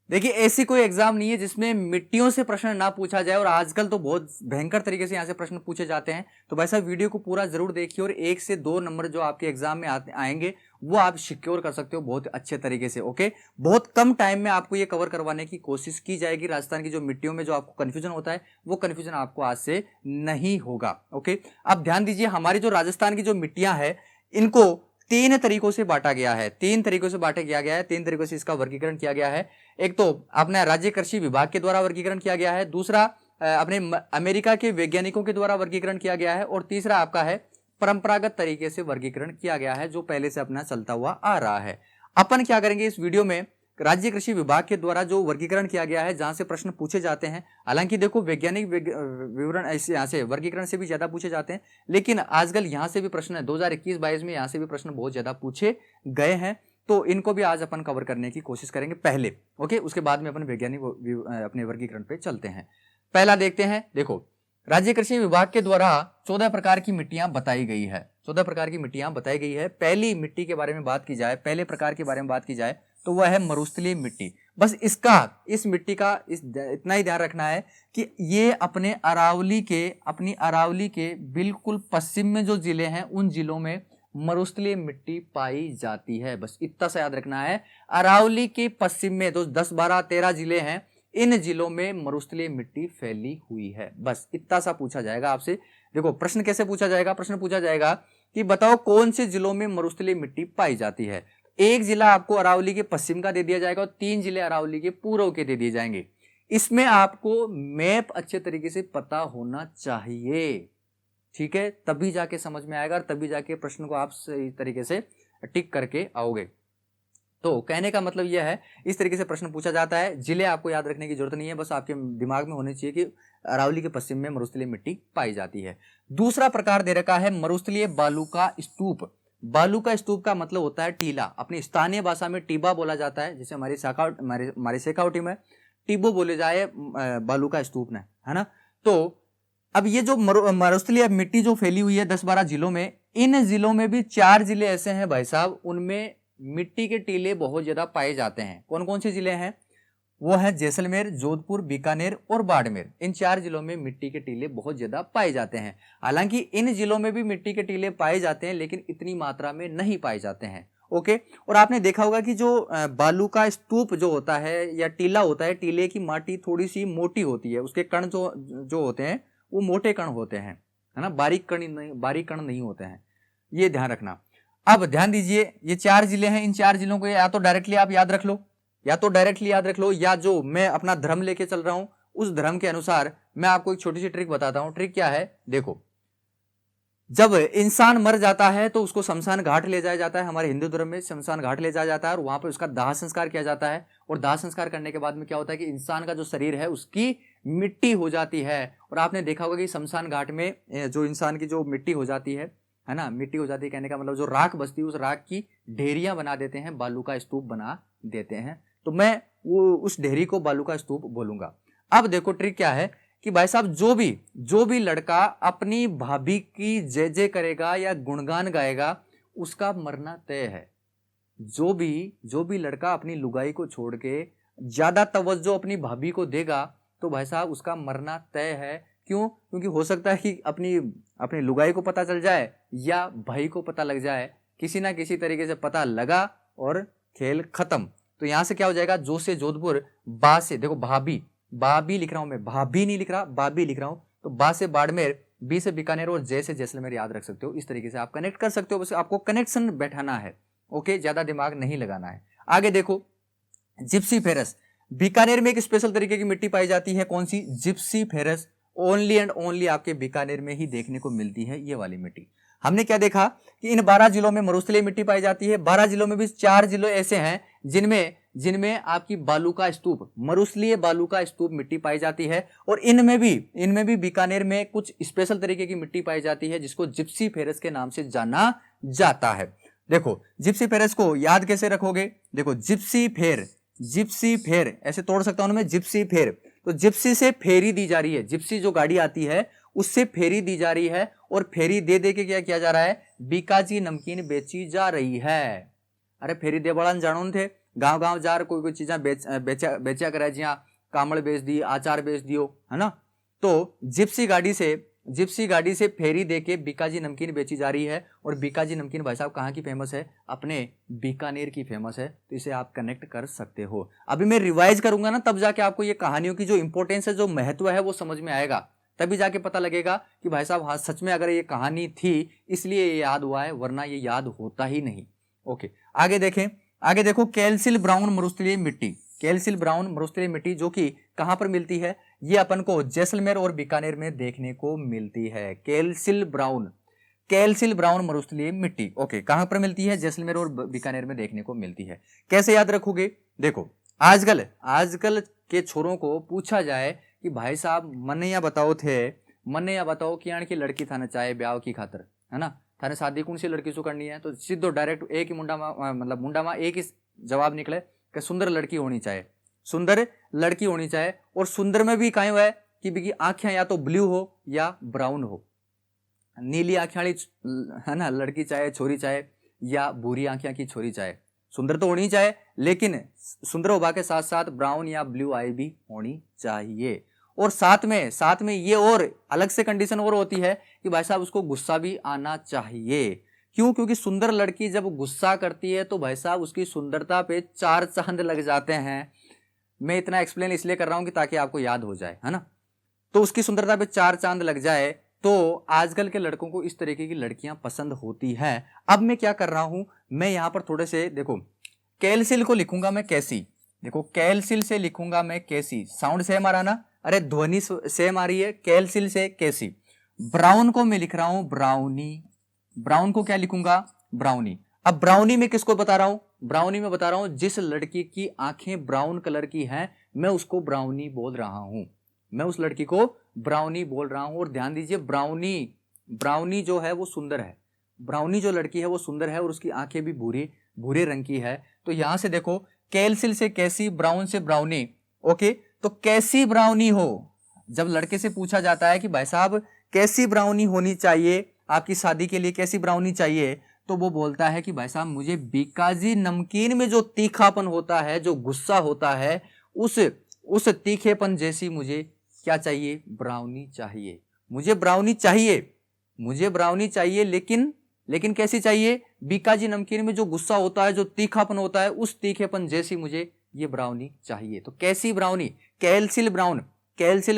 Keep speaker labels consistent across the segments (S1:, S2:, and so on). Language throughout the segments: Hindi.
S1: देखिए ऐसी कोई एग्जाम नहीं है जिसमें मिट्टियों से प्रश्न ना पूछा जाए, और आजकल तो बहुत भयंकर तरीके से यहाँ से प्रश्न पूछे जाते हैं। तो भाई साहब वीडियो को पूरा जरूर देखिए, और 1 से 2 नंबर जो आपके एग्जाम में आएंगे वो आप सिक्योर कर सकते हो बहुत अच्छे तरीके से। ओके, बहुत कम टाइम में आपको ये कवर करवाने की कोशिश की जाएगी। राजस्थान की जो मिट्टियों में जो आपको कंफ्यूजन होता है वो कंफ्यूजन आपको आज से नहीं होगा। ओके, अब ध्यान दीजिए, हमारी जो राजस्थान की जो मिट्टियां है इनको 3 तरीकों से बांटा गया है। 3 तरीकों से बांटा किया गया है, 3 तरीकों से इसका वर्गीकरण किया गया है। एक तो अपने राज्य कृषि विभाग के द्वारा वर्गीकरण किया गया है, दूसरा अपने अमेरिका के वैज्ञानिकों के द्वारा वर्गीकरण किया गया है, और तीसरा आपका है परंपरागत तरीके से वर्गीकरण किया गया है जो पहले से अपना चलता हुआ आ रहा है। अपन क्या करेंगे इस वीडियो में, राज्य कृषि विभाग के द्वारा जो वर्गीकरण किया गया है जहां से प्रश्न पूछे जाते हैं, हालांकि देखो वैज्ञानिक विवरण ऐसे यहाँ से वर्गीकरण से भी ज्यादा पूछे जाते हैं, लेकिन आजकल यहाँ से भी प्रश्न 2021-22 में यहाँ से भी प्रश्न बहुत ज्यादा पूछे गए हैं। तो इनको भी आज अपन कवर करने की कोशिश करेंगे पहले। ओके, उसके बाद में अपन वैज्ञानिक अपने वर्गीकरण पे चलते हैं। पहला देखते हैं, देखो राज्य कृषि विभाग के द्वारा 14 प्रकार की मिट्टियां बताई गई है। 14 प्रकार की मिट्टियां बताई गई है। पहली मिट्टी के बारे में बात की जाए, पहले प्रकार के बारे में बात की जाए तो वह है मरुस्थलीय मिट्टी। बस इस मिट्टी का इतना ही ध्यान रखना है कि ये अपनी अरावली के बिल्कुल पश्चिम में जो जिले हैं उन जिलों में मरुस्थलीय मिट्टी पाई जाती है। बस इतना सा याद रखना है, अरावली के पश्चिम में जो 10, 12, 13 जिले हैं इन जिलों में मरुस्थलीय मिट्टी फैली हुई है। बस इतना सा पूछा जाएगा आपसे। देखो प्रश्न कैसे पूछा जाएगा, प्रश्न पूछा जाएगा कि बताओ कौन से जिलों में मरुस्थलीय मिट्टी पाई जाती है। एक जिला आपको अरावली के पश्चिम का दे दिया जाएगा और 3 जिले अरावली के पूर्व के दे दिए जाएंगे। इसमें आपको मैप अच्छे तरीके से पता होना चाहिए, ठीक है, तभी जाके समझ में आएगा और तभी जाके प्रश्न को आप सही तरीके से टिक करके आओगे। तो कहने का मतलब यह है, इस तरीके से प्रश्न पूछा जाता है। जिले आपको याद रखने की जरूरत नहीं है, बस आपके दिमाग में होनी चाहिए कि अरावली के पश्चिम में मरुस्थलीय मिट्टी पाई जाती है। दूसरा प्रकार दे रखा है मरुस्थलीय बालू का स्तूप। बालू का स्तूप का मतलब होता है टीला, अपनी स्थानीय भाषा में टीबा बोला जाता है। जैसे हमारी शेखावटी में टीबो बोले जाए बालू का स्तूप ने, है ना। तो अब ये जो मरुस्थलीय मिट्टी जो फैली हुई है 10-12 जिलों में, इन जिलों में भी 4 जिले ऐसे हैं भाई साहब उनमें मिट्टी के टीले बहुत ज्यादा पाए जाते हैं। कौन कौन से जिले हैं? वो है जैसलमेर, जोधपुर, बीकानेर और बाड़मेर। इन 4 जिलों में मिट्टी के टीले बहुत ज्यादा पाए जाते हैं। हालांकि इन जिलों में भी मिट्टी के टीले पाए जाते हैं लेकिन इतनी मात्रा में नहीं पाए जाते हैं। ओके, और आपने देखा होगा कि जो बालू का स्तूप जो होता है या टीला होता है, टीले की माटी थोड़ी सी मोटी होती है, उसके कण जो होते हैं वो मोटे कण होते हैं, है ना, बारीक कण नहीं होते हैं, ये ध्यान रखना। अब ध्यान दीजिए, ये 4 जिले हैं, इन 4 जिलों को या तो डायरेक्टली आप याद रख लो, या जो मैं अपना धर्म लेके चल रहा हूं उस धर्म के अनुसार मैं आपको एक छोटी सी ट्रिक बताता हूं। ट्रिक क्या है, देखो जब इंसान मर जाता है तो उसको शमशान घाट ले जाया जाता है। हमारे हिंदू धर्म में शमशान घाट ले जाया जाता है और वहां पर उसका दाह संस्कार किया जाता है। और दाह संस्कार करने के बाद में क्या होता है कि इंसान का जो शरीर है उसकी मिट्टी हो जाती है। और आपने देखा होगा कि शमशान घाट में जो इंसान की जो मिट्टी हो जाती है ना, मिट्टी हो जाती है कहने का मतलब जो राख बचती है उस राख की ढेरियां बना देते हैं, बालू का स्तूप बना देते हैं। तो मैं वो उस ढेरी को बालू का स्तूप बोलूंगा। अब देखो ट्रिक क्या है कि भाई साहब जो भी लड़का अपनी भाभी की जय जय करेगा या गुणगान गाएगा उसका मरना तय है। जो भी लड़का अपनी लुगाई को छोड़ के ज्यादा तवज्जो अपनी भाभी को देगा तो भाई साहब उसका मरना तय है। क्यों? क्योंकि हो सकता है कि अपनी लुगाई को पता चल जाए या भाई को पता लग जाए, किसी ना किसी तरीके से पता लगा और खेल खत्म। तो यहां से क्या हो जाएगा, जो से जोधपुर, बा से देखो भाभी लिख रहा हूं मैं, भाभी नहीं लिख रहा, भाभी लिख रहा हूं। तो बा से बाड़मेर, बी से बीकानेर और जय से जैसलमेर याद रख सकते हो। इस तरीके से आप कनेक्ट कर सकते हो, बस आपको कनेक्शन बैठाना है। ओके, ज्यादा दिमाग नहीं लगाना है। आगे देखो, जिप्सी फेरस। बीकानेर में एक स्पेशल तरीके की मिट्टी पाई जाती है, कौन सी? Gypsiferous. Only and only आपके बीकानेर में ही देखने को मिलती है ये वाली मिट्टी। हमने क्या देखा कि इन 12 जिलों में मरुस्थलीय मिट्टी पाई जाती है। 12 जिलों में भी 4 जिलों ऐसे हैं जिनमें आपकी बालू का स्तूप, मरुस्थलीय बालू का स्तूप मिट्टी पाई जाती है। और इनमें भी बीकानेर में कुछ स्पेशल तरीके की मिट्टी पाई जाती है जिसको जिप्सी फेरस के नाम से जाना जाता है। देखो जिप्सी फेरस को याद कैसे रखोगे? देखो जिप्सी फेर ऐसे तोड़ सकता हूं मैं, जिप्सी फेर। तो जिप्सी से फेरी दी जा रही है, जिप्सी जो गाड़ी आती है उससे फेरी दी जा रही है और फेरी दे दे के क्या किया जा रहा है, बीकाजी नमकीन बेची जा रही है। अरे फेरी दे बड़ान जानून थे, गांव गांव जार कोई कोई चीजा बेचा करे, जिया कामड़ बेच दी, आचार बेच दियो, है ना। तो जिप्सी गाड़ी से फेरी देके बीकाजी नमकीन बेची जा रही है। और बीकाजी नमकीन भाई साहब कहाँ की फेमस है? अपने बीकानेर की फेमस है। तो इसे आप कनेक्ट कर सकते हो। अभी मैं रिवाइज करूंगा ना, तब जाके आपको ये कहानियों की जो इंपॉर्टेंस है, जो महत्व है, वो समझ में आएगा। तभी जाके पता लगेगा कि भाई साहब हाँ सच में अगर ये कहानी थी इसलिए ये याद हुआ है, वरना ये याद होता ही नहीं। ओके, आगे देखें। आगे देखो, कैल्शियल ब्राउन मरुस्थलीय मिट्टी। कैल्शियल ब्राउन मरुस्थलीय मिट्टी जो कि कहां पर मिलती है? ये अपन को जैसलमेर और बीकानेर में देखने को मिलती है। कैल्शियल ब्राउन मरुस्थलीय मिट्टी, ओके, कहां पर मिलती है? जैसलमेर और बीकानेर में देखने को मिलती है। कैसे याद रखोगे? देखो, आजकल के छोरों को पूछा जाए कि भाई साहब मने या बताओ कि यार की लड़की थाने चाहे ब्याह की खातर, है ना, थाने शादी कौन सी लड़की से करनी है? तो सीधो डायरेक्ट एक ही मुंडा में एक ही जवाब निकले कि सुंदर लड़की होनी चाहिए, सुंदर लड़की होनी चाहिए। और सुंदर में भी कहीं हुआ है कि बिकी आंखें या तो ब्लू हो या ब्राउन हो, नीली आंखें वाली, है ना, लड़की चाहे, छोरी चाहे, या भूरी आंखें की छोरी चाहे, सुंदर तो होनी चाहिए, लेकिन सुंदर होने के साथ साथ ब्राउन या ब्लू आई भी होनी चाहिए। और साथ में ये और अलग से कंडीशन और होती है कि भाई साहब उसको गुस्सा भी आना चाहिए। क्यों? क्योंकि सुंदर लड़की जब गुस्सा करती है तो भाई साहब उसकी सुंदरता पे 4 चांद लग जाते हैं। मैं इतना एक्सप्लेन इसलिए कर रहा हूं कि ताकि आपको याद हो जाए, है ना। तो उसकी सुंदरता पे 4 चांद लग जाए तो आजकल के लड़कों को इस तरीके की लड़कियां पसंद होती हैं। अब मैं क्या कर रहा हूं, मैं यहां पर थोड़े से देखो, कैल्शियल को लिखूंगा मैं कैसी, देखो कैल्शियल से लिखूंगा मैं कैसी, साउंड सेम आ रहा ना, अरे ध्वनि सेम आ रही है, कैल्शियल से कैसी। ब्राउन को मैं लिख रहा हूं ब्राउनी, ब्राउन को क्या लिखूंगा? ब्राउनी। अब ब्राउनी में किसको बता रहा हूं? ब्राउनी में बता रहा हूं जिस लड़की की आंखें ब्राउन कलर की हैं, मैं उसको ब्राउनी बोल रहा हूं, मैं उस लड़की को ब्राउनी बोल रहा हूं। और ध्यान दीजिए, ब्राउनी जो है वो सुंदर है, ब्राउनी जो लड़की है वो सुंदर है और उसकी आंखें भी भूरे रंग की है। तो यहां से देखो, कैल्शियल से कैसी, ब्राउन से ब्राउनी, ओके। तो कैसी ब्राउनी हो, जब लड़के से पूछा जाता है कि भाई साहब कैसी ब्राउनी होनी चाहिए आपकी शादी के लिए, कैसी ब्राउनी चाहिए, तो वो बोलता है कि भाई साहब मुझे बीकाजी नमकीन में जो तीखापन होता है, जो गुस्सा होता है, उस तीखेपन जैसी मुझे क्या चाहिए? ब्राउनी चाहिए। मुझे ब्राउनी चाहिए, लेकिन कैसी चाहिए? बीकाजी नमकीन में जो गुस्सा होता है, जो तीखापन होता है, उस तीखेपन जैसी मुझे ये ब्राउनी चाहिए। तो कैसी ब्राउनी? कैल्शियल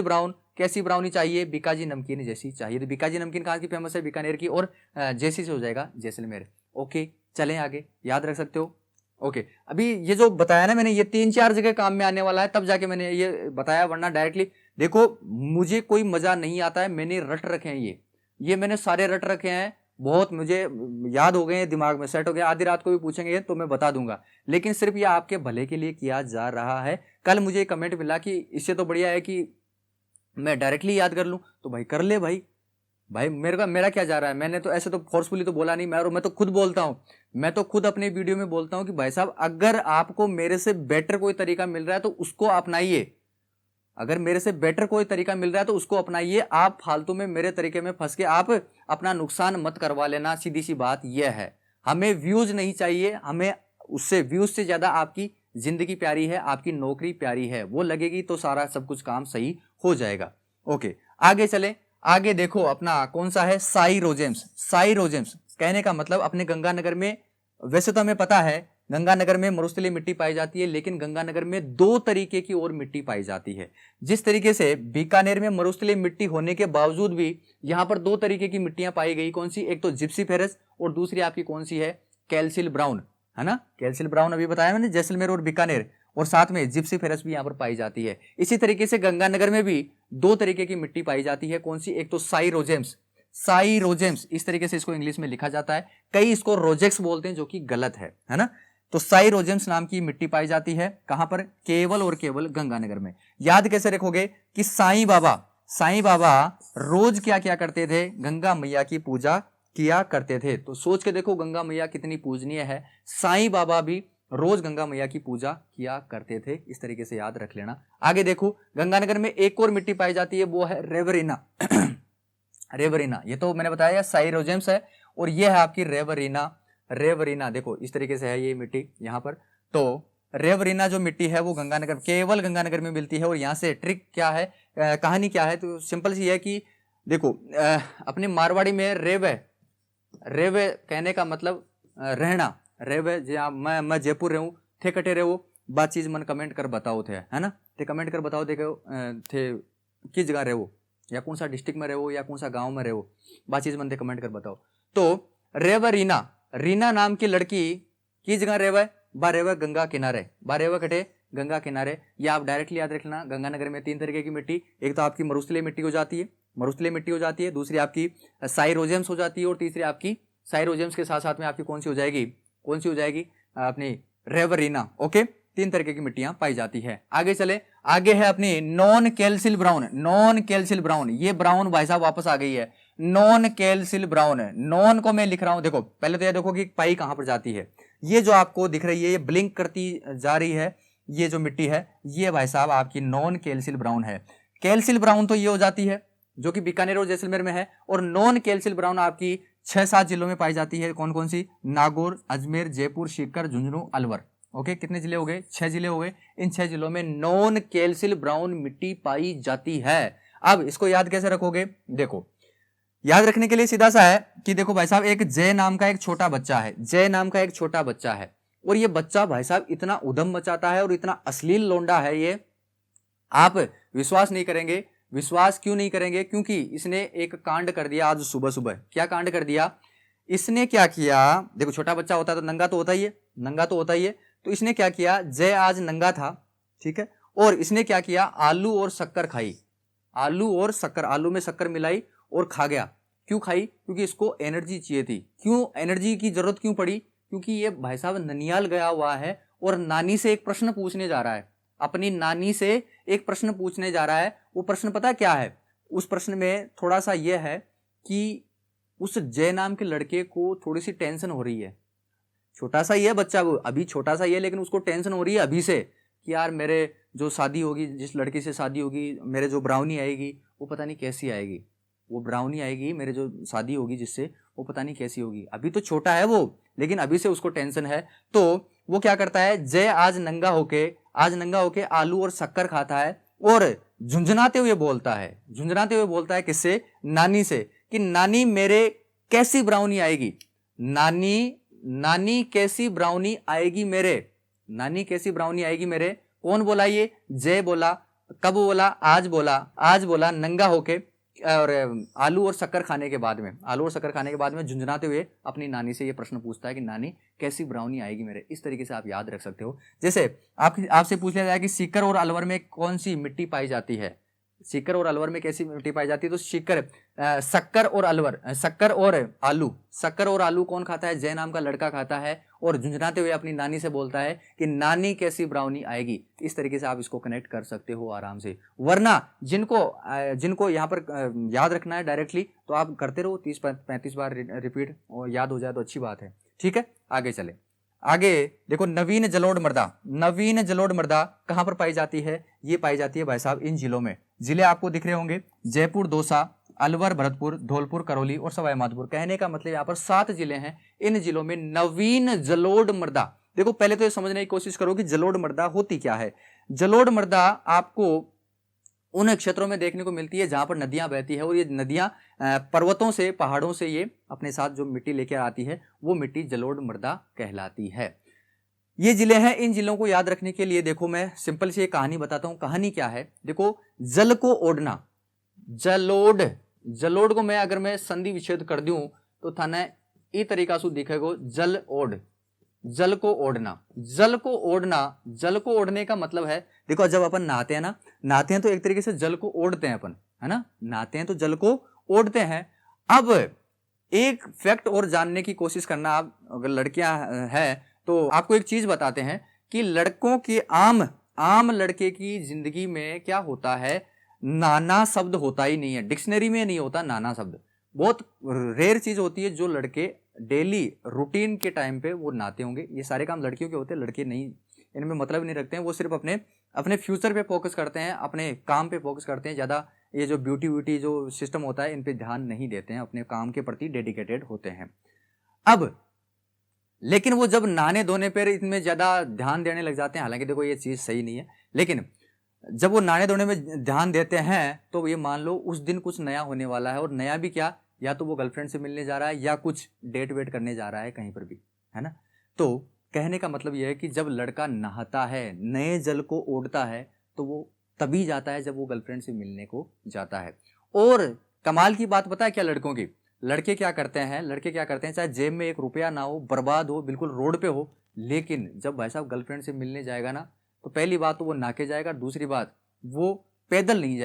S1: ब्राउन कैसी ब्राउनी चाहिए? बीकाजी नमकीन जैसी चाहिए। तो बीकाजी नमकीन कहाँ की फेमस है? बीकानेर की। और जैसी से हो जाएगा जैसलमेर। ओके, चलें आगे, याद रख सकते हो। ओके, अभी ये जो बताया ना मैंने, ये 3-4 जगह काम में आने वाला है, तब जाके मैंने ये बताया, वरना डायरेक्टली देखो मुझे कोई मजा नहीं आता है, मैंने रट रखे हैं, ये मैंने सारे रट रखे हैं, बहुत मुझे याद हो गए हैं, दिमाग में सेट हो गया। आधी रात को भी पूछेंगे तो मैं बता दूंगा, लेकिन सिर्फ ये आपके भले के लिए किया जा रहा है। कल मुझे कमेंट मिला कि इससे तो बढ़िया है कि मैं डायरेक्टली याद कर लूं, तो भाई कर ले भाई मेरा क्या जा रहा है? मैंने तो ऐसे तो फोर्सफुली तो बोला नहीं, मैं तो खुद बोलता हूं, मैं तो खुद अपने वीडियो में बोलता हूं कि भाई साहब अगर आपको मेरे से बेटर कोई तरीका मिल रहा है तो उसको अपनाइए, अगर मेरे से बेटर कोई तरीका मिल रहा है तो उसको अपनाइए। आप फालतू में मेरे तरीके में फंस के आप अपना नुकसान मत करवा लेना, सीधी सी बात यह है। हमें व्यूज नहीं चाहिए, हमें उससे व्यूज से ज्यादा आपकी जिंदगी प्यारी है, आपकी नौकरी प्यारी है, वो लगेगी तो सारा सब कुछ काम सही हो जाएगा। ओके, आगे चले। आगे देखो, अपना कौन सा है? साई रोजेम्स कहने का मतलब अपने गंगानगर में, वैसे तो हमें पता है गंगानगर में मरुस्थलीय मिट्टी पाई जाती है, लेकिन गंगानगर में 2 तरीके की और मिट्टी पाई जाती है। जिस तरीके से बीकानेर में मरुस्थलीय मिट्टी होने के बावजूद भी यहाँ पर 2 तरीके की मिट्टियां पाई गई। कौन सी? एक तो जिप्सीफेरस और दूसरी आपकी कौन सी है? कैल्शियल ब्राउन, है ना। कैल्शियल ब्राउन अभी बताया मैंने, जैसलमेर और बीकानेर, और साथ में जिप्सीफेरस भी यहाँ पर पाई जाती है। इसी तरीके से गंगानगर में भी 2 तरीके की मिट्टी पाई जाती है। कौन सी? एक तो साई रोजेम्स, इस तरीके से इसको इंग्लिश में लिखा जाता है, कई इसको रोजेक्स बोलते हैं, जो कि गलत है ना। तो साई रोजेम्स नाम की मिट्टी पाई जाती है कहां पर? केवल और केवल गंगानगर में। याद कैसे रखोगे कि साईं बाबा रोज क्या क्या करते थे? गंगा मैया की पूजा किया करते थे। तो सोच के देखो गंगा मैया कितनी पूजनीय है। साईं बाबा भी रोज गंगा मैया की पूजा किया करते थे, इस तरीके से याद रख लेना। आगे देखो, गंगानगर में एक और मिट्टी पाई जाती है, वो है रेवरीना। रेवरीना, ये तो मैंने बताया साई रोजेम्स है, और ये है आपकी रेवरीना। देखो इस तरीके से है ये मिट्टी यहाँ पर। तो रेवरीना जो मिट्टी है वो गंगानगर, केवल गंगानगर में मिलती है। और यहाँ से ट्रिक क्या है, कहानी क्या है, तो सिंपल सी है कि देखो अपने मारवाड़ी में रेवे कहने का मतलब रहना, रेवे जी मैं जयपुर रहूँ थे कटे रहो, बात चीज मन कमेंट कर बताओ थे, है ना, ते कमेंट कर बताओ देखो थे किस जगह रहो, या कौन सा डिस्ट्रिक्ट में रहो, या कौन सा गांव में रहो, बात चीज मन थे कमेंट कर बताओ। तो रेवा रीना नाम की लड़की किस जगह रेवा, बा रेवा गंगा किनारे, बा रेवा कटे गंगा किनारे। या आप डायरेक्टली याद रख लेना, गंगानगर में 3 तरीके की मिट्टी, एक तो आपकी मरुस्थलीय मिट्टी हो जाती है, मरुस्थलीय मिट्टी हो जाती है, दूसरी आपकी साइरोजेम्स हो जाती है, और तीसरी आपकी साइरोजेम्स के साथ साथ में आपकी कौन सी हो जाएगी, कौन सी हो जाएगी अपनी रेवरीना। ओके, 3 तरीके की मिट्टियां पाई जाती है। आगे चले, आगे है अपनी नॉन कैल्सिल ब्राउन, नॉन कैल्सिल ब्राउन, ये ब्राउन भाई साहब वापस आ गई है, नॉन कैल्सिल ब्राउन है। नॉन को मैं लिख रहा हूं, देखो पहले तो ये देखो कि पाई कहां पर जाती है, ये जो आपको दिख रही है ये ब्लिंक करती जा रही है, ये जो मिट्टी है ये भाई साहब आपकी नॉन कैल्सिल ब्राउन है। कैल्सिल ब्राउन तो ये हो जाती है जो कि बीकानेर और जैसलमेर में है, और नॉन कैल्सिल ब्राउन आपकी 6-7 जिलों में पाई जाती है। कौन कौन सी, नागौर, अजमेर, जयपुर, सीकर, झुंझुनू, अलवर। ओके, कितने जिले हो गए, 6 जिले हो गए। इन 6 जिलों में नॉन कैल्सिल ब्राउन मिट्टी पाई जाती है। अब इसको याद कैसे रखोगे, देखो याद रखने के लिए सीधा सा है कि देखो भाई साहब एक जय नाम का एक छोटा बच्चा है, जय नाम का एक छोटा बच्चा है, और ये बच्चा भाई साहब इतना उधम मचाता है और इतना अश्लील लोंडा है ये, आप विश्वास नहीं करेंगे। विश्वास क्यों नहीं करेंगे, क्योंकि इसने एक कांड कर दिया आज सुबह सुबह। क्या कांड कर दिया इसने, क्या किया, देखो छोटा बच्चा होता है तो नंगा तो होता ही है, नंगा तो होता ही है। तो इसने क्या किया, जय आज नंगा था, ठीक है, और इसने क्या किया, आलू और शक्कर खाई, आलू और शक्कर, आलू में शक्कर मिलाई और खा गया। क्यों खाई, क्योंकि इसको एनर्जी चाहिए थी। क्यों एनर्जी की जरूरत क्यों पड़ी, क्योंकि ये भाई साहब ननियाल गया हुआ है और नानी से एक प्रश्न पूछने जा रहा है, अपनी नानी से एक प्रश्न पूछने जा रहा है। वो प्रश्न पता क्या है, उस प्रश्न में थोड़ा सा यह है कि उस जय नाम के लड़के को थोड़ी सी टेंशन हो रही है, छोटा सा ये बच्चा, वो अभी छोटा सा ये, लेकिन उसको टेंशन हो रही है अभी से कि यार मेरे जो शादी होगी, जिस लड़की से शादी होगी, मेरे जो ब्राउनी आएगी वो पता नहीं कैसी आएगी, वो ब्राउनी आएगी मेरे जो शादी होगी जिससे, वो पता नहीं कैसी होगी। अभी तो छोटा है वो, लेकिन अभी से उसको टेंशन है। तो वो क्या करता है, जय आज नंगा होके आलू और शक्कर खाता है और झुंझुनाते हुए बोलता है, झुंझुनाते हुए बोलता है किससे, नानी से, कि नानी मेरे कैसी ब्राउनी आएगी, नानी कैसी ब्राउनी आएगी मेरे, नानी कैसी ब्राउनी आएगी मेरे। कौन बोला ये, जय बोला। कब बोला, आज बोला नंगा होके, और आलू और शक्कर खाने के बाद में, आलू और शक्कर खाने के बाद में झुंझुनाते हुए अपनी नानी से ये प्रश्न पूछता है कि नानी कैसी ब्राउनी आएगी मेरे। इस तरीके से आप याद रख सकते हो। जैसे आपसे पूछ लिया जाए कि सीकर और अलवर में कौन सी मिट्टी पाई जाती है, सीकर और अलवर में कैसी मिट्टी पाई जाती है, तो शक्कर और आलू कौन खाता है, जय नाम का लड़का खाता है, और झुंझुनाते हुए अपनी नानी से बोलता है कि नानी कैसी ब्राउनी आएगी। इस तरीके से आप इसको कनेक्ट कर सकते हो आराम से। वरना जिनको यहाँ पर याद रखना है डायरेक्टली, तो आप करते रहो 30-35 बार रिपीट, और याद हो जाए तो अच्छी बात है। ठीक है, आगे चले। आगे देखो, नवीन जलोढ़ मृदा कहां पर पाई जाती है, ये पाई जाती है भाई साहब इन जिलों में। जिले आपको दिख रहे होंगे, जयपुर, दौसा, अलवर, भरतपुर, धौलपुर, करौली और सवाई माधोपुर। कहने का मतलब यहाँ पर 7 जिले हैं। इन जिलों में नवीन जलोढ़ मृदा, देखो पहले तो ये समझने की कोशिश करो कि जलोढ़ मृदा होती क्या है। जलोढ़ मृदा आपको उन क्षेत्रों में देखने को मिलती है जहां पर नदियां बहती है, और ये नदियां पर्वतों से, पहाड़ों से ये अपने साथ जो मिट्टी लेकर आती है, वो मिट्टी जलोढ़ मृदा कहलाती है। ये जिले हैं। इन जिलों को याद रखने के लिए देखो मैं सिंपल सी एक कहानी बताता हूं। कहानी क्या है, देखो जल को ओढ़ना, जलोढ़ को मैं अगर मैं संधि विच्छेद कर दूं तो थाने ई तरीका से दिखेगा, जल को ओढ़ना। जल को ओढ़ने का मतलब है, देखो जब अपन नहाते हैं ना, नहाते हैं तो एक तरीके से जल को ओढ़ते हैं अपन, है ना, नहाते हैं तो जल को ओढ़ते हैं। अब एक फैक्ट और जानने की कोशिश करना, आप अगर लड़कियां हैं तो आपको एक चीज बताते हैं कि लड़कों की आम लड़के की जिंदगी में क्या होता है, नाना शब्द होता ही नहीं है, डिक्शनरी में नहीं होता नाना शब्द। बहुत रेयर चीज होती है जो लड़के डेली रूटीन के टाइम पे वो नहाते होंगे। ये सारे काम लड़कियों के होते हैं, लड़के नहीं, इनमें मतलब नहीं रखते हैं। वो सिर्फ अपने फ्यूचर पे फोकस करते हैं, अपने काम पे फोकस करते हैं, ज्यादा ये जो ब्यूटी जो सिस्टम होता है इन पे ध्यान नहीं देते हैं, अपने काम के प्रति डेडिकेटेड होते हैं। अब लेकिन वो जब नहाने धोने पर इनमें ज्यादा ध्यान देने लग जाते हैं, हालांकि देखो ये चीज सही नहीं है, लेकिन जब वो नहाने धोने में ध्यान देते हैं तो ये मान लो उस दिन कुछ नया होने वाला है, और नया भी क्या, या तो वो गर्लफ्रेंड से मिलने जा रहा है या कुछ डेट वेट करने जा रहा है कहीं पर भी, है ना। तो कहने का मतलब यह है कि जब लड़का नहाता है, नए जल को ओढ़ता है, तो वो तभी जाता है जब वो गर्लफ्रेंड से मिलने को जाता है। और कमाल की बात पता है क्या लड़कों की, लड़के क्या करते हैं, चाहे जेब में 1 रुपया ना हो, बर्बाद हो, बिल्कुल रोड पे हो, लेकिन जब भाई साहब गर्लफ्रेंड से मिलने जाएगा ना, तो पहली बात तो वो नहा के जाएगा, दूसरी बात वो पैदल नहीं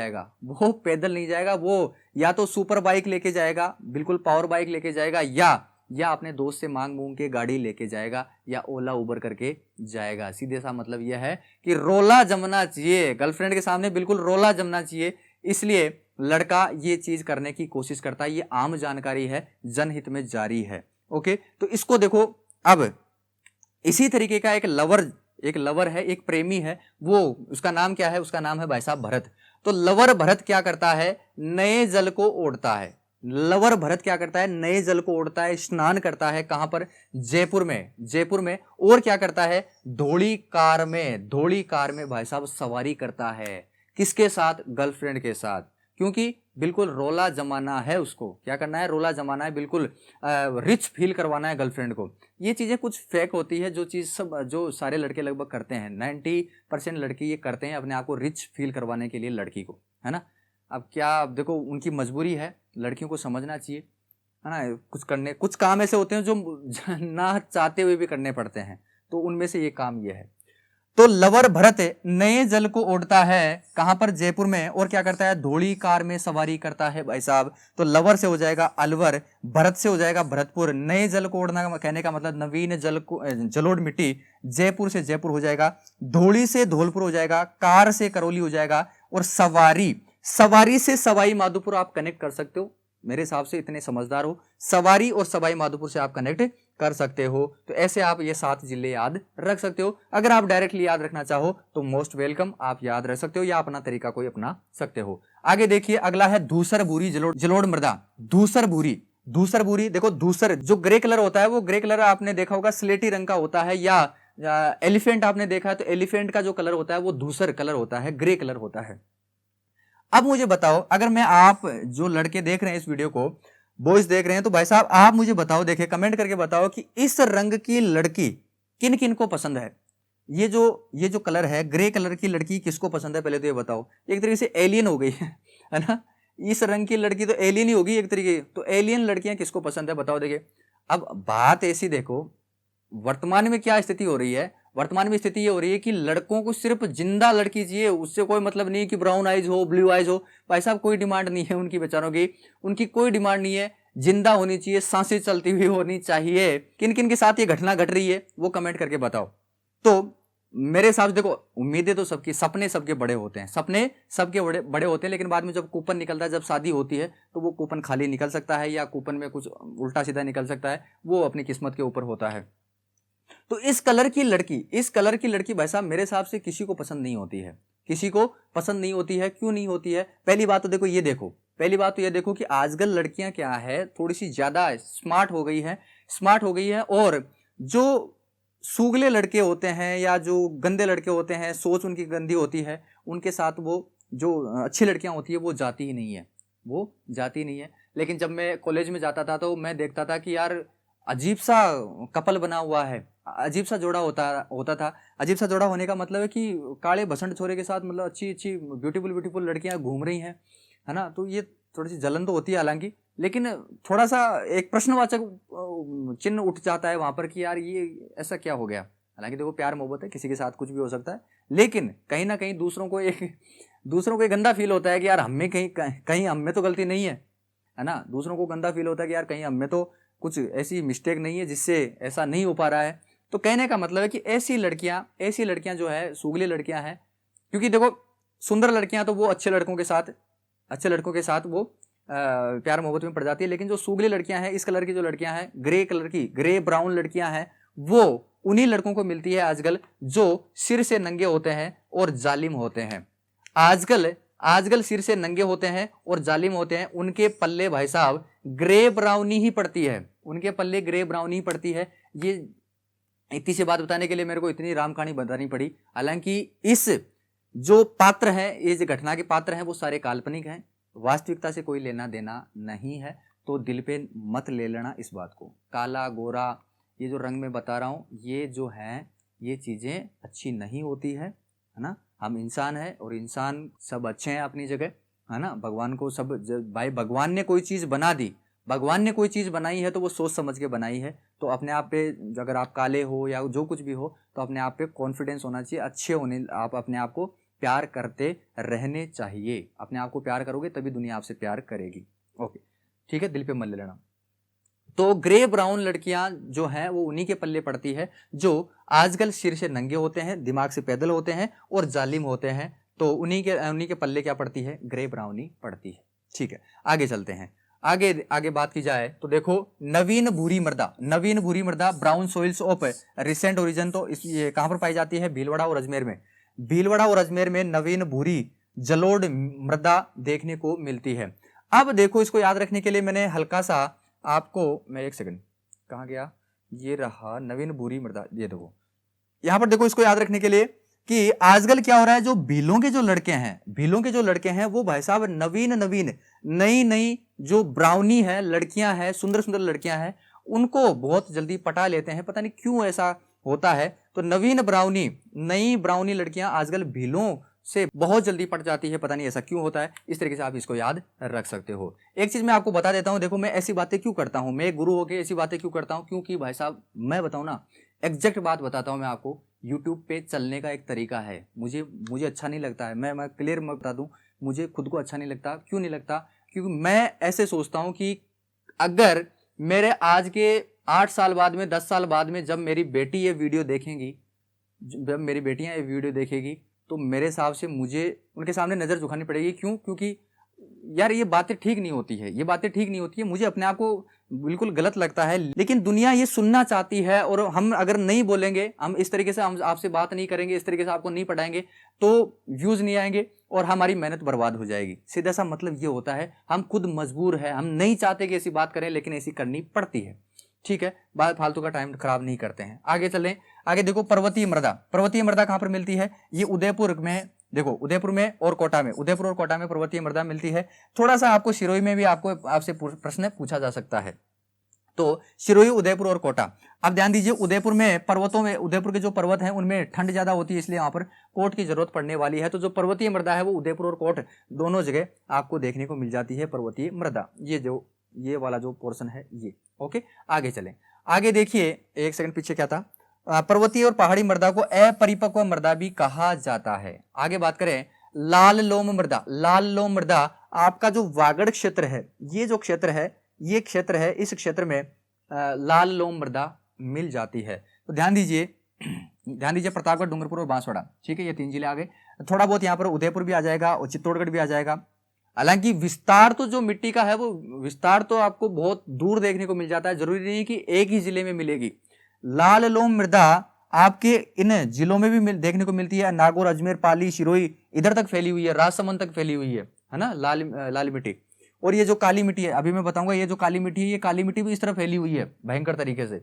S1: जाएगा, वो या तो सुपर बाइक लेके जाएगा, बिल्कुल पावर बाइक लेके जाएगा, या अपने दोस्त से मांग मूंग के गाड़ी लेके जाएगा, या ओला उबर करके जाएगा। सीधे सा मतलब यह है कि रोला जमना चाहिए गर्लफ्रेंड के सामने, बिल्कुल रोला जमना चाहिए, इसलिए लड़का ये चीज करने की कोशिश करता है। ये आम जानकारी है, जनहित में जारी है। ओके, तो इसको देखो। अब इसी तरीके का एक लवर है, एक प्रेमी है, वो उसका नाम क्या है, उसका नाम है भाई साहब भरत। तो लवर भरत क्या करता है, नए जल को ओढ़ता है। लवर भरत क्या करता है, नए जल को ओढ़ता है, स्नान करता है, कहां पर, जयपुर में। और क्या करता है, धोली कार में भाई साहब सवारी करता है। किसके साथ, गर्लफ्रेंड के साथ, क्योंकि बिल्कुल रोला जमाना है, उसको क्या करना है, रोला जमाना है, बिल्कुल रिच फील करवाना है गर्लफ्रेंड को। ये चीजें कुछ फेक होती है, जो सारे लड़के लगभग करते हैं, 90% लड़के ये करते हैं अपने आप को रिच फील करवाने के लिए लड़की को, है ना। अब देखो उनकी मजबूरी है, लड़कियों को समझना चाहिए, है ना। कुछ काम ऐसे होते हैं जो ना चाहते हुए भी करने पड़ते हैं, तो उनमें से ये काम ये है। तो लवर भरत नए जल को ओढ़ता है, कहां पर, जयपुर में। और क्या करता है, धोली कार में सवारी करता है भाई साहब। तो लवर से हो जाएगा अलवर, भरत से हो जाएगा भरतपुर। नए जल को ओढ़ना कहने का मतलब नवीन जल को, जलोढ़ मिट्टी। जयपुर से जयपुर हो जाएगा, धोली से धौलपुर हो जाएगा, कार से करौली हो जाएगा, और सवारी से सवाई माधोपुर आप कनेक्ट कर सकते हो। मेरे हिसाब से इतने समझदार हो, सवारी और सवाई माधोपुर से आप कनेक्ट कर सकते हो। तो ऐसे आप ये 7 जिले याद रख सकते हो। अगर आप डायरेक्टली याद रखना चाहो तो मोस्ट वेलकम, आप याद रख सकते हो, या अपना तरीका कोई अपना सकते हो। आगे देखिए, अगला है धूसर भूरी जलोढ़ मृदा। धूसर भूरी देखो, धूसर जो ग्रे कलर होता है, वो ग्रे कलर आपने देखा होगा स्लेटी रंग का होता है, या एलिफेंट आपने देखा है तो एलिफेंट का जो कलर होता है वो धूसर कलर होता है, ग्रे कलर होता है। अब मुझे बताओ, अगर मैं, आप जो लड़के देख रहे हैं इस वीडियो को, बॉयज देख रहे हैं, तो भाई साहब आप मुझे बताओ, देखिए कमेंट करके बताओ कि इस रंग की लड़की किन किन को पसंद है। ये जो कलर है, ग्रे कलर की लड़की किसको पसंद है, पहले तो ये बताओ। एक तरीके से एलियन हो गई है ना, इस रंग की लड़की तो एलियन ही होगी एक तरीके। तो एलियन लड़कियां किसको पसंद है बताओ। देखिए अब बात ऐसी, देखो वर्तमान में क्या स्थिति हो रही है, वर्तमान में स्थिति ये हो रही है कि लड़कों को सिर्फ जिंदा लड़की चाहिए, उससे कोई मतलब नहीं कि ब्राउन आइज हो, ब्लू आइज हो, भाई साहब कोई डिमांड नहीं है उनकी, बेचारों की, उनकी कोई डिमांड नहीं है। जिंदा होनी चाहिए, सांसें चलती हुई होनी चाहिए। किन किन के साथ ये घटना घट रही है वो कमेंट करके बताओ। तो मेरे हिसाब से देखो, उम्मीदें तो सबकी, सपने सबके बड़े होते हैं, सपने सबके बड़े बड़े होते हैं, लेकिन बाद में जब कूपन निकलता है, जब शादी होती है, तो वो कूपन खाली निकल सकता है, या कूपन में कुछ उल्टा सीधा निकल सकता है, वो अपनी किस्मत के ऊपर होता है। तो इस कलर की लड़की भाई साहब मेरे हिसाब से किसी को पसंद नहीं होती है, किसी को पसंद नहीं होती है। क्यों नहीं होती है, पहली बात तो देखो, पहली बात तो ये देखो कि आजकल लड़कियां क्या है, थोड़ी सी ज्यादा स्मार्ट हो गई है, और जो सूगले लड़के होते हैं या जो गंदे लड़के होते हैं, सोच उनकी गंदी होती है, उनके साथ वो जो अच्छी लड़कियां होती है वो जाती ही नहीं है। लेकिन जब मैं कॉलेज में जाता था तो मैं देखता था कि यार अजीब सा कपल बना हुआ है, अजीब सा जोड़ा होता था। अजीब सा जोड़ा होने का मतलब है कि काले भसंड छोरे के साथ मतलब अच्छी ब्यूटीफुल लड़कियां घूम रही हैं, है ना। तो ये थोड़ी सी जलन तो होती है हालांकि, लेकिन थोड़ा सा एक प्रश्नवाचक चिन्ह उठ जाता है वहां पर कि यार ये ऐसा क्या हो गया। हालांकि देखो प्यार मोहब्बत है, किसी के साथ कुछ भी हो सकता है, लेकिन कहीं ना कहीं दूसरों को एक गंदा फील होता है कि यार हमें कहीं हम में तो गलती नहीं है ना। दूसरों को गंदा फील होता है कि यार कहीं हम में तो कुछ ऐसी मिस्टेक नहीं है जिससे ऐसा नहीं हो पा रहा है। तो कहने का मतलब है कि ऐसी लड़कियां जो है सूगली लड़कियां हैं, क्योंकि देखो सुंदर लड़कियां तो वो अच्छे लड़कों के साथ वो प्यार मोहब्बत में पड़ जाती है, लेकिन जो सूगली लड़कियां हैं, इस कलर की जो लड़कियां हैं, ग्रे ब्राउन लड़कियां हैं, वो उन्हीं लड़कों को मिलती है आजकल जो सिर से नंगे होते हैं और जालिम होते हैं। आजकल सिर से नंगे होते हैं और जालिम होते हैं, उनके पल्ले भाई साहब ग्रे ब्राउनी ही पड़ती है, ये इतनी सी बात बताने के लिए मेरे को इतनी राम कहानी बतानी पड़ी। हालांकि इस जो पात्र है, ये जो घटना के पात्र हैं, वो सारे काल्पनिक हैं, वास्तविकता से कोई लेना देना नहीं है। तो दिल पे मत ले लेना इस बात को। काला गोरा ये जो रंग में बता रहा हूँ, ये जो है ये चीज़ें अच्छी नहीं होती है ना। हम इंसान हैं और इंसान सब अच्छे हैं अपनी जगह, है ना। भगवान को सब भाई भगवान ने कोई चीज़ बना दी, भगवान ने कोई चीज़ बनाई है तो वो सोच समझ के बनाई है। तो अपने आप पे अगर आप काले हो या जो कुछ भी हो तो अपने आप पे कॉन्फिडेंस होना चाहिए, अच्छे होने, आप अपने आप को प्यार करते रहने चाहिए। अपने आप को प्यार करोगे तभी दुनिया आपसे प्यार करेगी। ओके ठीक है, दिल पे मत ले लेना। तो ग्रे ब्राउन लड़कियां जो हैं वो उन्हीं के पल्ले पड़ती है जो आजकल सिर से नंगे होते हैं, दिमाग से पैदल होते हैं और जालिम होते हैं। तो उन्हीं के पल्ले क्या पड़ती है, ग्रे ब्राउनी पड़ती है। ठीक है, आगे चलते हैं। आगे बात की जाए तो देखो नवीन भूरी मृदा brown soils of recent origin. तो ये कहां पर पाई जाती है, भीलवाड़ा और अजमेर में। भीलवाड़ा और अजमेर में नवीन भूरी जलोढ़ मृदा देखने को मिलती है। अब देखो इसको याद रखने के लिए मैंने हल्का सा आपको, मैं एक सेकंड कहाँ गया, ये रहा नवीन भूरी मृदा। ये देखो यहां पर देखो, इसको याद रखने के लिए कि आजकल क्या हो रहा है, जो भीलों के जो लड़के हैं वो भाई साहब नई नई जो ब्राउनी है लड़कियां हैं, सुंदर सुंदर लड़कियां हैं, उनको बहुत जल्दी पटा लेते हैं। पता नहीं क्यों ऐसा होता है। तो नई ब्राउनी लड़कियां आजकल भीलों से बहुत जल्दी पट जाती है, पता नहीं ऐसा क्यों होता है। इस तरीके से आप इसको याद रख सकते हो। एक चीज मैं आपको बता देता हूं, देखो मैं ऐसी बातें क्यों करता हूं, मैं गुरु होके ऐसी बातें क्यों करता हूं, क्योंकि भाई साहब मैं बताऊं ना, एग्जैक्ट बात बताता हूं मैं आपको। यूट्यूब पे चलने का एक तरीका है, मुझे अच्छा नहीं लगता है, मैं क्लियर बता दूं, मुझे खुद को अच्छा नहीं लगता। क्यों नहीं लगता, क्योंकि मैं ऐसे सोचता हूं कि अगर मेरे आज के 8 साल बाद में, 10 साल बाद में जब मेरी बेटी ये वीडियो देखेंगी, जब मेरी बेटियां ये वीडियो देखेगी, तो मेरे हिसाब से मुझे उनके सामने नजर झुकानी पड़ेगी। क्यों, क्योंकि यार ये बातें ठीक नहीं होती है, मुझे अपने आप को बिल्कुल गलत लगता है। लेकिन दुनिया ये सुनना चाहती है, और हम अगर नहीं बोलेंगे, हम इस तरीके से हम आपसे बात नहीं करेंगे, इस तरीके से आपको नहीं पढ़ाएंगे, तो व्यूज नहीं आएंगे और हमारी मेहनत बर्बाद हो जाएगी। सीधा सा मतलब ये होता है, हम खुद मजबूर है, हम नहीं चाहते कि ऐसी बात करें, लेकिन ऐसी करनी पड़ती है। ठीक है, बात फालतू का टाइम खराब नहीं करते हैं। आगे चलें। आगे देखो पर्वतीय मृदा कहां पर मिलती है, ये उदयपुर में, देखो उदयपुर में और कोटा में पर्वतीय मृदा मिलती है। थोड़ा सा आपको सिरोही में भी आपसे प्रश्न पूछा जा सकता है। तो सिरोही, उदयपुर और कोटा। अब ध्यान दीजिए, उदयपुर के जो पर्वत हैं उनमें ठंड ज्यादा होती है, इसलिए वहां पर कोट की जरूरत पड़ने वाली है। तो जो पर्वतीय मृदा है वो उदयपुर और कोट दोनों जगह आपको देखने को मिल जाती है पर्वतीय मृदा। ये वाला जो पोर्शन है ये। ओके, आगे चलें। आगे देखिए, एक सेकंड पीछे क्या था, पर्वतीय और पहाड़ी मृदा को अपरिपक्व मृदा भी कहा जाता है। आगे बात करें लाल लोम मृदा आपका जो वागड़ क्षेत्र है, ये जो क्षेत्र है, ये क्षेत्र है, इस क्षेत्र में लाल लोम मृदा मिल जाती है। तो ध्यान दीजिए प्रतापगढ़, डूंगरपुर और बांसवाड़ा। ठीक है, ये 3 जिले आ गए। थोड़ा बहुत यहाँ पर उदयपुर भी आ जाएगा और चित्तौड़गढ़ भी आ जाएगा। हालांकि विस्तार तो जो मिट्टी का है वो विस्तार तो आपको बहुत दूर देखने को मिल जाता है, जरूरी नहीं कि एक ही जिले में मिलेगी। लाल लोम मृदा आपके इन जिलों में भी देखने को मिलती है। नागौर, अजमेर, पाली, सिरोही इधर तक फैली हुई है, राजसमंद तक फैली हुई है ना, लाल मिट्टी। और ये जो काली मिट्टी है, अभी मैं बताऊंगा, ये जो काली मिट्टी है, ये काली मिट्टी भी इस तरह फैली हुई है भयंकर तरीके से।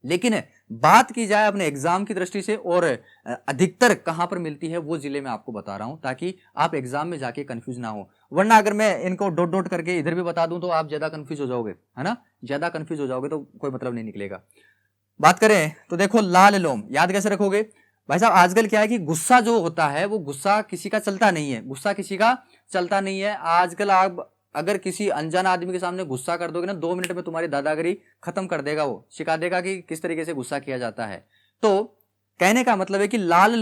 S1: लेकिन बात की जाए अपने एग्जाम की दृष्टि से और अधिकतर कहां पर मिलती है, वो जिले में आपको बता रहा हूं, ताकि आप एग्जाम में जाके कंफ्यूज ना हो। वरना अगर मैं इनको डॉट करके इधर भी बता दूं तो आप ज्यादा कंफ्यूज हो जाओगे, है ना, ज्यादा कंफ्यूज हो जाओगे तो कोई मतलब नहीं निकलेगा। बात करें तो देखो लाल लोम याद कैसे रखोगे भाई साहब। आजकल क्या है कि गुस्सा जो होता है वो गुस्सा किसी का चलता नहीं है। आजकल आप अगर किसी अनजान आदमी के सामने गुस्सा कर दोगे ना, 2 मिनट में तुम्हारी दादागिरी खत्म कर देगा, वो सिखा देगा कि किस तरीके से गुस्सा किया जाता है। तो कहने का मतलब है कि लाल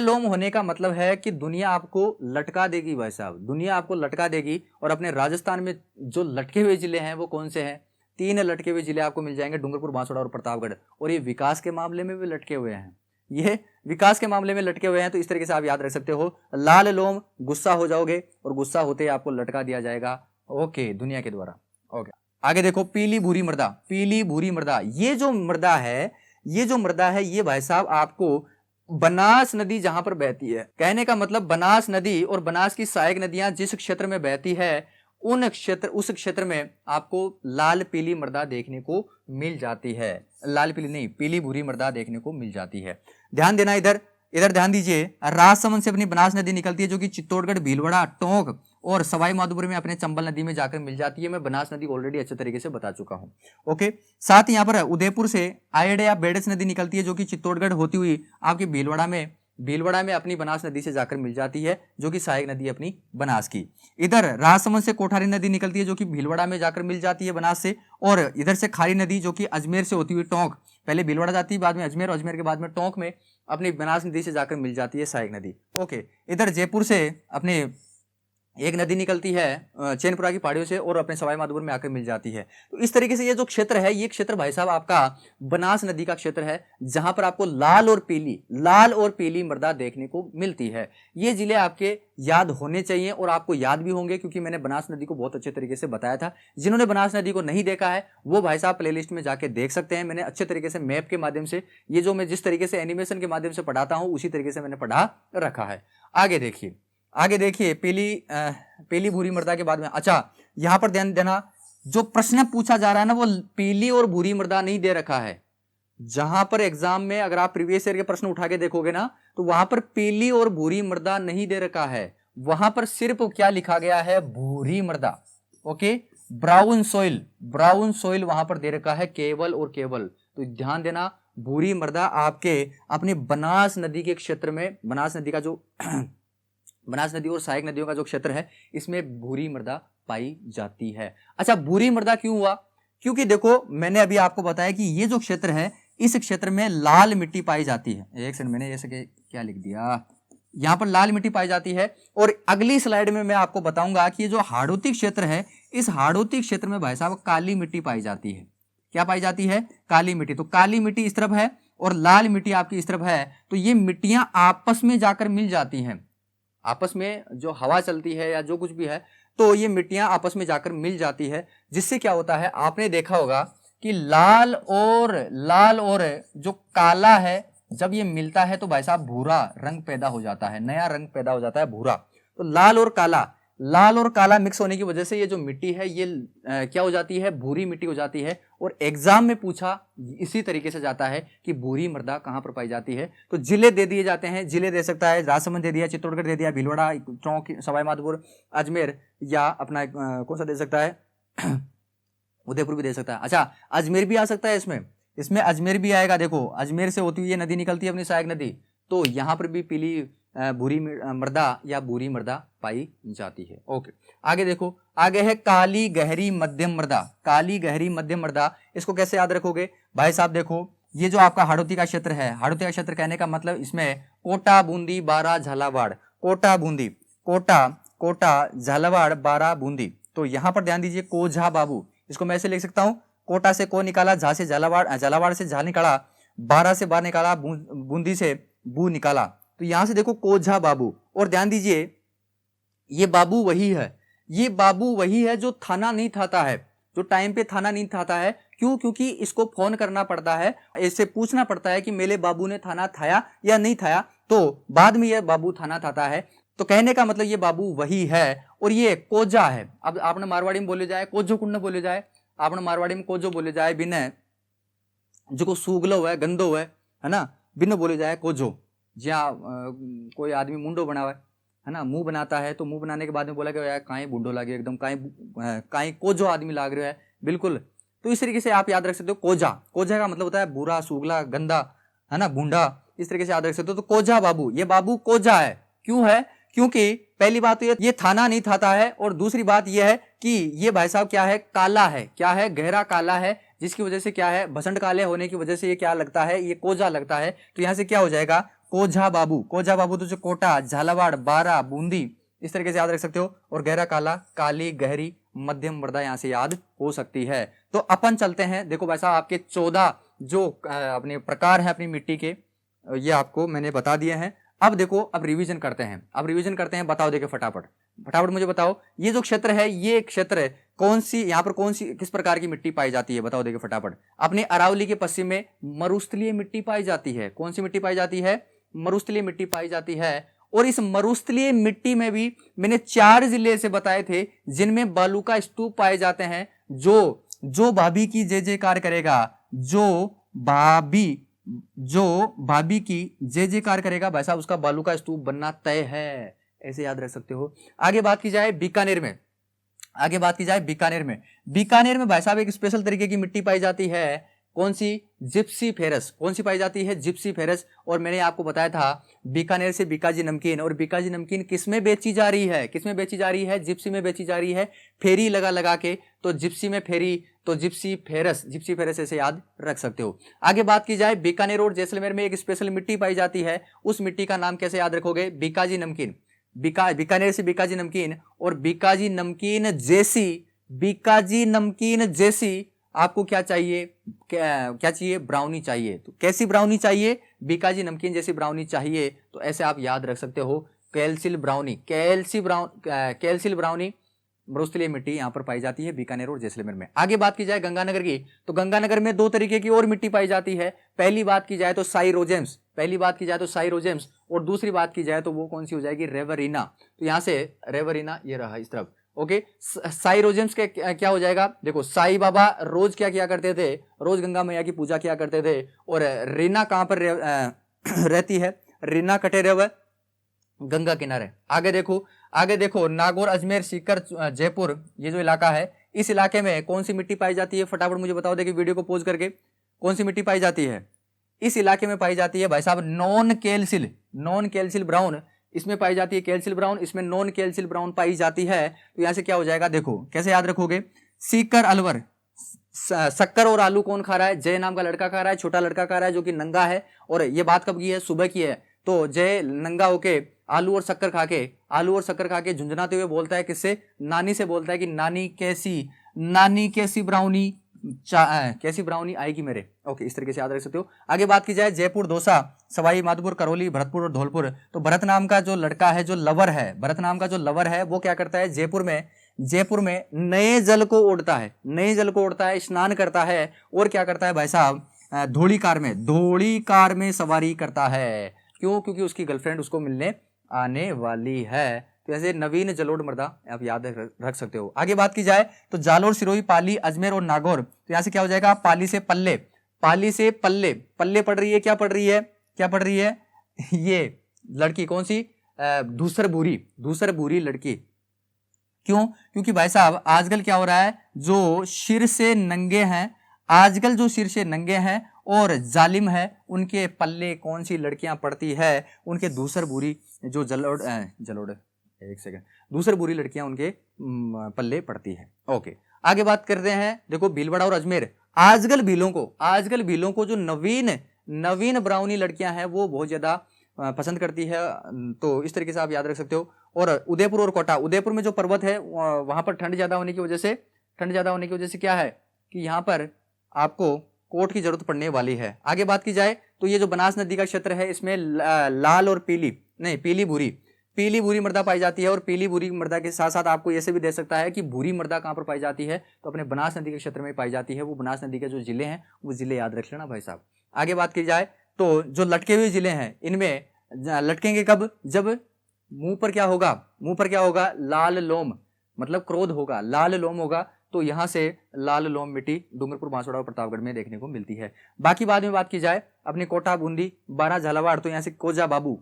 S1: लोम होने का मतलब है कि दुनिया आपको लटका देगी भाई साहब, दुनिया आपको लटका देगी। और अपने राजस्थान में जो लटके हुए जिले हैं वो कौन से हैं, 3 लटके हुए जिले आपको मिल जाएंगे, डूंगरपुर, बांसवाड़ा और प्रतापगढ़। और ये विकास के मामले में भी लटके हुए हैं, तो इस तरीके से आप याद रख सकते हो। लाल लोम, गुस्सा हो जाओगे और गुस्सा होते ही आपको लटका दिया जाएगा, ओके, दुनिया के द्वारा। ओके, आगे देखो पीली भूरी मृदा। ये जो मृदा है ये भाई साहब आपको बनास नदी जहां पर बहती है, कहने का मतलब बनास नदी और बनास की सहायक नदियां जिस क्षेत्र में बहती है उस क्षेत्र में आपको लाल पीली मृदा देखने को मिल जाती है। लाल पीली नहीं, पीली भूरी मृदा देखने को मिल जाती है। ध्यान देना, इधर इधर ध्यान दीजिए। राजसमंद से अपनी बनास नदी निकलती है जो कि चित्तौड़गढ़, भीलवाड़ा, टोंक और सवाई माधोपुर में अपने चंबल नदी में जाकर मिल जाती है। मैं बनास नदी ऑलरेडी अच्छे तरीके से बता चुका हूं। ओके, साथ ही यहाँ पर उदयपुर से आयड या बेडस नदी निकलती है जो कि चित्तौड़गढ़ होती हुई आपकी भीलवाड़ा में अपनी बनास नदी से जाकर मिल जाती है जो कि सहायक नदी अपनी बनास की। इधर राजसमंद से कोठारी नदी निकलती है जो कि भीलवाड़ा में जाकर मिल जाती है बनास से। और इधर से खारी नदी जो कि अजमेर से होती हुई टोंक, पहले भीलवाड़ा जाती है बाद में अजमेर, अजमेर के बाद में टोंक में अपनी बनास नदी से जाकर मिल जाती है सहायक नदी। ओके, इधर जयपुर से अपने एक नदी निकलती है चैनपुरा की पहाड़ियों से और अपने सवाई माधोपुर में आकर मिल जाती है। तो इस तरीके से ये जो क्षेत्र है, ये क्षेत्र भाई साहब आपका बनास नदी का क्षेत्र है जहां पर आपको लाल और पीली मृदा देखने को मिलती है। ये जिले आपके याद होने चाहिए और आपको याद भी होंगे क्योंकि मैंने बनास नदी को बहुत अच्छे तरीके से बताया था। जिन्होंने बनास नदी को नहीं देखा है वो भाई साहब प्लेलिस्ट में जाके देख सकते हैं। मैंने अच्छे तरीके से मैप के माध्यम से, ये जो मैं जिस तरीके से एनिमेशन के माध्यम से पढ़ाता हूं उसी तरीके से मैंने पढ़ा रखा है। आगे देखिए पीली भूरी मृदा के बाद में, अच्छा यहां पर ध्यान देना, जो प्रश्न पूछा जा रहा है ना वो पीली और भूरी मृदा नहीं दे रखा है। जहां पर एग्जाम में अगर आप प्रीवियस ईयर के प्रश्न उठा के देखोगे ना तो वहां पर पीली और भूरी मृदा नहीं दे रखा है। वहां पर सिर्फ क्या लिखा गया है, भूरी मृदा। ओके, ब्राउन सॉइल वहां पर दे रखा है केवल और केवल। तो ध्यान देना, भूरी मृदा आपके अपने बनास नदी के क्षेत्र में, बनास नदी का जो बनास नदी और सहायक नदियों का जो क्षेत्र है इसमें भूरी मृदा पाई जाती है। अच्छा, भूरी मृदा क्यों हुआ? क्योंकि देखो मैंने अभी आपको बताया कि ये जो क्षेत्र है इस क्षेत्र में लाल मिट्टी पाई जाती है। एक सेकंड, मैंने ऐसे क्या लिख दिया, यहां पर लाल मिट्टी पाई जाती है। और अगली स्लाइड में मैं आपको बताऊंगा कि ये जो हाड़ौती क्षेत्र है, इस हाड़ौती क्षेत्र में भाई साहब काली मिट्टी पाई जाती है। क्या पाई जाती है? काली मिट्टी। तो काली मिट्टी इस तरफ है और लाल मिट्टी आपकी इस तरफ है, तो ये मिट्टियां आपस में जाकर मिल जाती हैं। आपस में जो हवा चलती है या जो कुछ भी है तो ये मिट्टियां आपस में जाकर मिल जाती है, जिससे क्या होता है, आपने देखा होगा कि लाल और जो काला है जब ये मिलता है तो भाई साहब भूरा रंग पैदा हो जाता है, नया रंग पैदा हो जाता है भूरा। तो लाल और काला मिक्स होने की वजह से ये जो मिट्टी है ये क्या हो जाती है, भूरी मिट्टी हो जाती है। और एग्जाम में पूछा इसी तरीके से जाता है कि भूरी मृदा कहां पर पाई जाती है। तो जिले दे दिए जाते हैं, जिले दे सकता है, राजसमंद दे दिया, चित्तौड़गढ़ दे दिया, भीलवाड़ा, टोंक, सवाई माधोपुर, अजमेर, या अपना कौन सा दे सकता है उदयपुर भी दे सकता है। अच्छा, अजमेर भी आ सकता है इसमें अजमेर भी आएगा। देखो अजमेर से होती हुई ये नदी निकलती है अपनी सहायक नदी, तो यहां पर भी पीली भूरी मृदा या भूरी मृदा पाई जाती है। ओके, आगे देखो, आगे है काली गहरी मध्यम मृदा। इसको कैसे याद रखोगे भाई साहब? देखो ये जो आपका हाड़ौती का क्षेत्र है, हाड़ौती का क्षेत्र कहने का मतलब इसमें कोटा, बूंदी, बारा, झालावाड़, कोटा, झालावाड़, बारा, बूंदी। तो यहां पर ध्यान दीजिए, कोझा बाबू, इसको मैं ऐसे लिख सकता हूं, कोटा से को निकाला, झा से झालावाड़ से झा निकाला, बारा से बार निकाला, बूंदी से बू निकाला। तो यहां से देखो कोझा बाबू। और ध्यान दीजिए ये बाबू वही है जो थाना नहीं थाता है, जो टाइम पे थाना नहीं थाता है। क्यों? क्योंकि इसको फोन करना पड़ता है, इससे पूछना पड़ता है कि मेरे बाबू ने थाना थाया या नहीं थाया, तो बाद में ये बाबू थाना थाता है। तो कहने का मतलब ये बाबू वही है और ये कोजा है। अब आपने मारवाड़ी में बोले जाए कोजो कुंड बोले जाए, आपने मारवाड़ी में कोजो बोले जाए, बिना जो सूगलो है, गंदो है ना, बिना बोले जाए कोजो। जहाँ कोई आदमी मुंडो बना हुआ है ना, मुंह बनाता है, तो मुंह बनाने के बाद में बोला कि यार काई बूढ़ो लागे, एकदम काई कोजो आदमी लाग रहा है, बिल्कुल। तो इस तरीके से आप याद रख सकते हो कोजा का मतलब होता है बुरा, सूगला, गंदा, है ना, बूढ़ा, इस तरीके से याद रख सकते हो। तो कोजा बाबू, ये बाबू कोजा है। क्यों है? क्योंकि पहली बात तो ये थाना नहीं थाता है, और दूसरी बात ये है कि ये भाई साहब क्या है, काला है, क्या है, गहरा काला है, जिसकी वजह से क्या है, भसंड काले होने की वजह से ये क्या लगता है, ये कोजा लगता है। तो यहां से क्या हो जाएगा, कोझा बाबू। तो जो कोटा, झालावाड़, बारा, बूंदी, इस तरीके से याद रख सकते हो। और गहरा काला, काली गहरी मध्यम मृदा यहां से याद हो सकती है। तो अपन चलते हैं, देखो भाई साहब आपके 14 जो अपने प्रकार है अपनी मिट्टी के, ये आपको मैंने बता दिए हैं। अब देखो, अब रिवीजन करते हैं। बताओ, देखो फटाफट मुझे बताओ, ये जो क्षेत्र है, ये क्षेत्र यहाँ पर किस प्रकार की मिट्टी पाई जाती है? बताओ, देखो फटाफट। अपने अरावली के पश्चिम में मरुस्थलीय मिट्टी पाई जाती है। कौन सी मिट्टी पाई जाती है? मरुस्थलीय मिट्टी पाई जाती है। और इस मरुस्थलीय मिट्टी में भी मैंने 4 जिले से बताए थे जिनमें बालू का स्तूप पाए जाते हैं। जो भाभी की जय जयकार करेगा, जो भाभी की जय जयकार करेगा भाई साहब, उसका बालू का स्तूप बनना तय है। ऐसे याद रख सकते हो। आगे बात की जाए बीकानेर में, बीकानेर में भाई साहब एक स्पेशल तरीके की मिट्टी पाई जाती है। कौन सी? Gypsy ferrous. कौन सी पाई जाती है? Gypsy ferrous. और मैंने आपको बताया था बीकानेर से बीकाजी नमकीन, और बीकाजी नमकीन किसमें बेची जा रही है? किसमें बेची जा रही है? जिप्सी में बेची जा रही है, फेरी लगा के। तो जिप्सी में फेरी, तो जिप्सी फेरस ऐसे याद रख सकते हो। आगे बात की जाए बीकानेर और जैसलमेर में एक स्पेशल मिट्टी पाई जाती है, उस मिट्टी का नाम कैसे याद रखोगे? बीकाजी नमकीन। बीकानेर से बीकाजी नमकीन और बीकाजी नमकीन जैसी आपको क्या चाहिए? क्या चाहिए? ब्राउनी चाहिए। तो कैसी ब्राउनी चाहिए? बीकाजी नमकीन जैसी ब्राउनी चाहिए। तो ऐसे आप याद रख सकते हो, कैल्सिल ब्राउनी मरुस्थलीय मिट्टी यहाँ पर पाई जाती है बीकानेर और जैसलमेर में। आगे बात की जाए गंगानगर की, तो गंगानगर में 2 तरीके की और मिट्टी पाई जाती है। पहली बात की जाए तो साइरोजेम्स, और दूसरी बात की जाए तो वो कौन सी हो जाएगी? रेवरीना। तो यहाँ से रेवरीना ये रहा इस तरफ। ओके, साइरोजेम्स के क्या हो जाएगा? देखो, साई बाबा रोज क्या किया करते थे? रोज गंगा मैया की पूजा किया करते थे। और रीना कहाँ पर रहती है? रीना कटेरे गंगा किनारे। आगे देखो नागौर, अजमेर, सीकर, जयपुर, ये जो इलाका है, इस इलाके में कौन सी मिट्टी पाई जाती है? फटाफट मुझे बताओ, देखिए वीडियो को पॉज करके। कौन सी मिट्टी पाई जाती है? इस इलाके में पाई जाती है भाई साहब नॉन कैल्सिल ब्राउन। इसमें पाई जाती है कैल्सिल ब्राउन, इसमें नॉन कैल्सिल ब्राउन पाई जाती है। तो यहां से क्या हो जाएगा? देखो कैसे याद रखोगे? सीकर, अलवर। शक्कर और आलू कौन खा रहा है? जय नाम का लड़का खा रहा है, छोटा लड़का खा रहा है जो कि नंगा है। और ये बात कब की है? सुबह की है। तो जय नंगा होके आलू और शक्कर खा के झुंझुनाते हुए बोलता है किससे? नानी से बोलता है कि नानी कैसी ब्राउनी कैसी ब्राउनी आएगी मेरे। ओके, इस तरीके से याद रख सकते हो। आगे बात की जाए जयपुर, दौसा, सवाई माधोपुर, करौली, भरतपुर और धौलपुर। तो भरत नाम का जो लड़का है, जो लवर है, वो क्या करता है? जयपुर में नए जल को ओढ़ता है, स्नान करता है। और क्या करता है भाई साहब? धोड़ी कार में सवारी करता है। क्यों? क्योंकि उसकी गर्लफ्रेंड उसको मिलने आने वाली है। तो ऐसे नवीन जलोढ़ मृदा आप याद रख सकते हो। आगे बात की जाए तो जालोर, सिरोही, पाली, अजमेर और नागौर। तो यहां से क्या हो जाएगा? पाली से पल्ले पढ़ रही है। क्या पढ़ रही है? ये लड़की कौन सी? धूसर भूरी लड़की। क्यों? क्योंकि भाई साहब आजकल क्या हो रहा है? जो सिर से नंगे हैं और जालिम है, उनके पल्ले कौन सी लड़कियां पड़ती है? उनके धूसर भूरी जो दूसर बुरी लड़कियां उनके पल्ले पड़ती है। ओके, आगे बात करते हैं। देखो भीलवाड़ा और अजमेर, आजकल भीलों को जो नवीन ब्राउनी लड़कियां हैं वो बहुत ज्यादा पसंद करती है। तो इस तरीके से आप याद रख सकते हो। और उदयपुर और कोटा, उदयपुर में जो पर्वत है वहां पर ठंड ज्यादा होने की वजह से क्या है कि यहाँ पर आपको कोट की जरूरत पड़ने वाली है। आगे बात की जाए तो ये जो बनास नदी का क्षेत्र है, इसमें लाल और पीली भूरी मृदा पाई जाती है। और पीली भूरी मृदा के साथ साथ आपको ऐसे भी दे सकता है कि भूरी मृदा कहाँ पर पाई जाती है? तो अपने बनास नदी के क्षेत्र में पाई जाती है। वो बनास नदी के जो जिले हैं वो जिले याद रख लेना भाई साहब। आगे बात की जाए तो जो लटके हुए जिले हैं, इनमें लटकेंगे कब? जब मुंह पर क्या होगा? लाल लोम, मतलब क्रोध होगा, लाल लोम होगा। तो यहां से लाल लोम मिट्टी डूंगरपुर, बांसवाड़ा और प्रतापगढ़ में देखने को मिलती है। बाकी बाद में बात की जाए अपनी कोटा, बूंदी, 12 झालावाड़, तो यहाँ से कोजा बाबू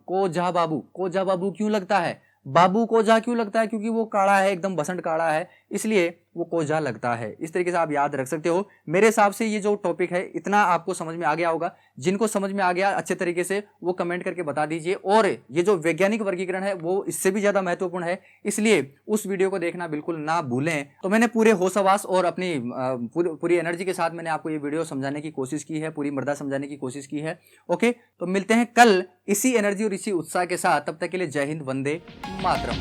S1: क्यों लगता है? बाबू कोजा क्यों लगता है? क्योंकि वो काड़ा है, एकदम बसंत काड़ा है, इसलिए वो कोजा लगता है। इस तरीके से आप याद रख सकते हो। मेरे हिसाब से ये जो टॉपिक है इतना आपको समझ में आ गया होगा। जिनको समझ में आ गया अच्छे तरीके से वो कमेंट करके बता दीजिए। और ये जो वैज्ञानिक वर्गीकरण है वो इससे भी ज्यादा महत्वपूर्ण है, इसलिए उस वीडियो को देखना बिल्कुल ना भूलें। तो मैंने पूरे होशहवास और अपनी पूरी एनर्जी के साथ मैंने आपको ये वीडियो समझाने की कोशिश की है, पूरी मृदा समझाने की कोशिश की है। ओके, तो मिलते हैं कल इसी एनर्जी और इसी उत्साह के साथ। तब तक के लिए जय हिंद, वंदे मातरम।